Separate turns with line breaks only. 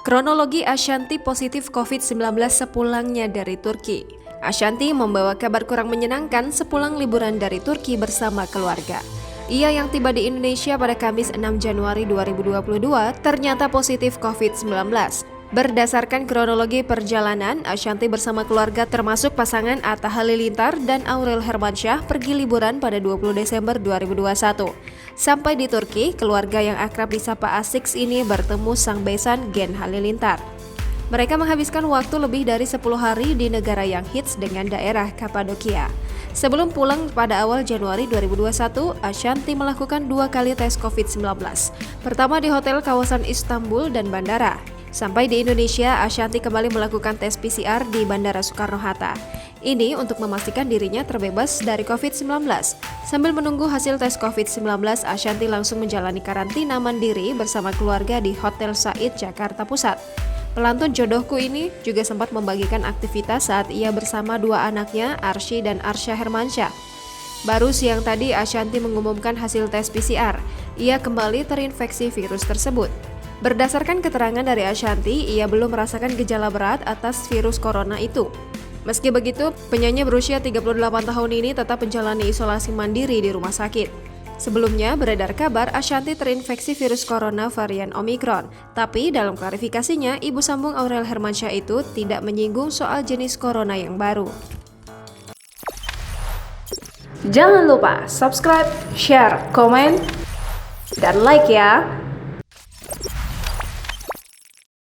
Kronologi Ashanti positif COVID-19 sepulangnya dari Turki. Ashanti membawa kabar kurang menyenangkan sepulang liburan dari Turki bersama keluarga. Ia yang tiba di Indonesia pada Kamis 6 Januari 2022 ternyata positif COVID-19. Berdasarkan kronologi perjalanan, Ashanti bersama keluarga termasuk pasangan Atta Halilintar dan Aurel Hermansyah pergi liburan pada 20 Desember 2021. Sampai di Turki, keluarga yang akrab disapa Asiks ini bertemu sang besan Gen Halilintar. Mereka menghabiskan waktu lebih dari 10 hari di negara yang hits dengan daerah Kapadokia. Sebelum pulang pada awal Januari 2021, Ashanti melakukan 2 kali tes COVID-19. Pertama di hotel kawasan Istanbul dan bandara. Sampai di Indonesia, Ashanti kembali melakukan tes PCR di Bandara Soekarno-Hatta. Ini untuk memastikan dirinya terbebas dari COVID-19. Sambil menunggu hasil tes COVID-19, Ashanti langsung menjalani karantina mandiri bersama keluarga di Hotel Said, Jakarta Pusat. Pelantun jodohku ini juga sempat membagikan aktivitas saat ia bersama 2 anaknya, Arsy dan Arsya Hermansyah. Baru siang tadi, Ashanti mengumumkan hasil tes PCR. Ia kembali terinfeksi virus tersebut. Berdasarkan keterangan dari Ashanti, ia belum merasakan gejala berat atas virus corona itu. Meski begitu, penyanyi berusia 38 tahun ini tetap menjalani isolasi mandiri di rumah sakit. Sebelumnya beredar kabar Ashanti terinfeksi virus corona varian Omicron. Tapi dalam klarifikasinya, ibu sambung Aurel Hermansyah itu tidak menyinggung soal jenis corona yang baru. Jangan lupa subscribe, share, komen, dan like ya!